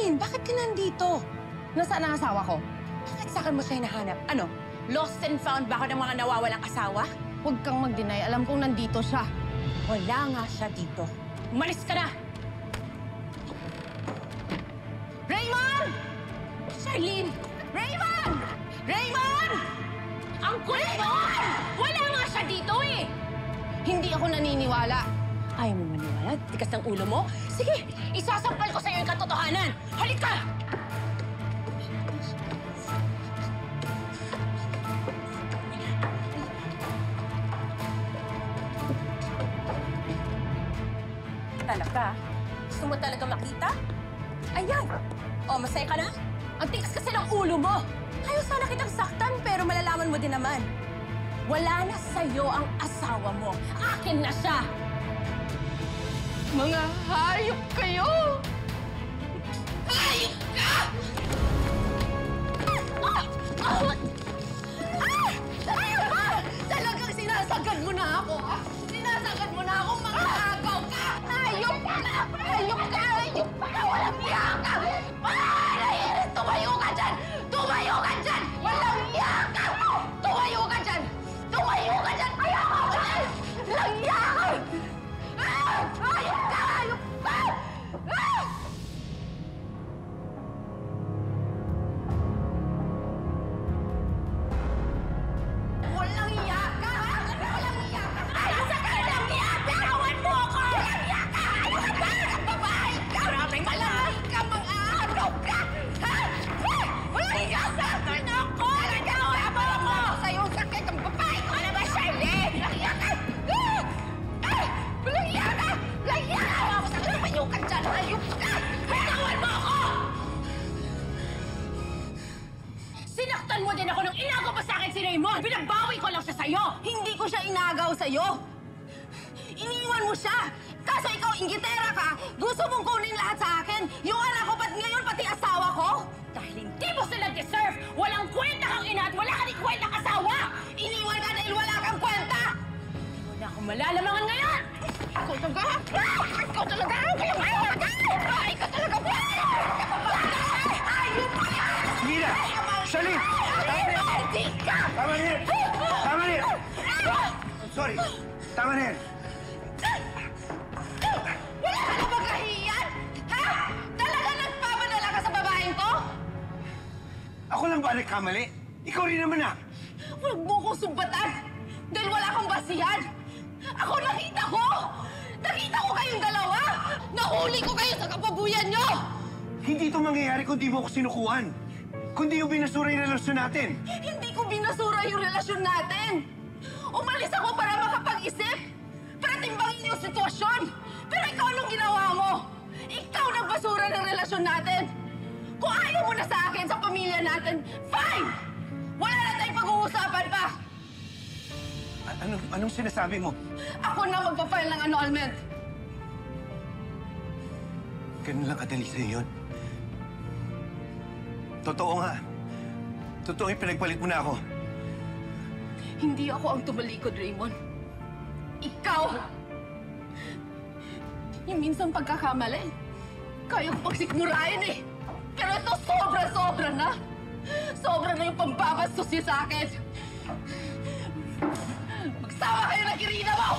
Charlene, bakit ka nandito? Nasaan ang asawa ko? Bakit saan mo siya hinahanap? Ano? Lost and found ba ako ng mga nawawalang asawa? Huwag kang mag-deny. Alam kong nandito siya. Wala nga siya dito. Umalis ka na! Raymond! Charlene! Raymond! Raymond! Ang kulit mo! Wala nga siya dito eh! Hindi ako naniniwala. Ayaw mo maniwala? Tikas ng ulo mo? Sige, isasampal ko sa'yo yung katotohanan! Halika! Talaga? Gusto mo talaga makita? Ayan! O, masaya ka na? Ang tikas kasi ng ulo mo! Ayaw sana kitang saktan, pero malalaman mo din naman. Wala na sa'yo ang asawa mo. Akin na siya! Mga hayop kayo! Hayop ka! Talagang sinasagad mo na ako, ha? Sinasagad mo na ako, mga agaw ka! Hayop ka! Hayop ka! Hayop ka! Walang iya ka! Naiinis! Tumayo ka dyan! Tumayo ka dyan! Walang iya ka! Tumayo ka dyan! Tumayo ka dyan! Ayoko ka! Walang iya ka! Hayop ka! Hayop ka! Walang iya ka! Walang iya ka! Ayos ka! Walang iya ka! Kawan mo ako! Walang iya ka! Ayos ka! Babae ka! Maraming babae ka! Mga agaw ka! Ha? Walang iya ka! Sakit ako! Nagkakaba mo! Sa'yo sakit ang babae ko! Ano ba, Charlene? Walang iya ka! Walang iya ka! Walang iya ka! Ako sa tumayo ka dyan! Ayos ka! Kawan mo ako! Sinaktan mo din ako nung inagaw pa sa akin si Raymond! Binabawi ko lang siya sa'yo! Hindi ko siya inagaw sa'yo. Iniwan mo siya. Kaso ikaw, inggitera ka. Gusto mong kunin lahat sa akin. Yung anak ko, ba't ngayon pati asawa ko? Dahil hindi mo sila deserve! Walang kwenta kang ina at wala ka rin kwentang asawa! Iniwan ka dahil wala kang kwenta. Hindi mo na ako malalamangan ngayon! Ikaw talaga? Ikaw talaga? Ikaw talaga? Ikaw talaga? Ayun pa yan! Mira! Charlene! Hindi ka! Tama na yan! Tama na yan! I'm sorry. Tama na yan. Wala ka na bang kahiyan? Ha? Talaga nagpapadala ka sa babaeng to? Ako lang ba nagkamali? Ikaw rin naman ah! Huwag mo kong sumbatan! Dahil wala kang basihan! Ako nakita ko! Nakita ko kayong dalawa! Nahuli ko kayo sa kapabuyan nyo! Hindi ito mangyayari kung di mo ako sinukuhan. Kundi yung binasura yung relasyon natin. Hindi ko binasura yung relasyon natin! Umalis ako para makapag-isip! Para timbangin yung sitwasyon! Pero ikaw anong ginawa mo? Ikaw nagbasura ng relasyon natin! Kung ayaw mo na sa akin, sa pamilya natin, fine! Wala na tayong pag-uusapan pa! Anong sinasabi mo? Ako na magpa-file ng annulment! Ganun lang kadali sa'yo yun. Totoo nga. Totoo yung pinagpalit mo na ako. Hindi ako ang tumalikod, Raymond. Ikaw! Yung minsan pagkakamali, kaya ko pagsikmurain eh. Pero ito sobra-sobra na. Sobra na yung pambabastos niya sa akin. Magsama kayo ng Irina mo!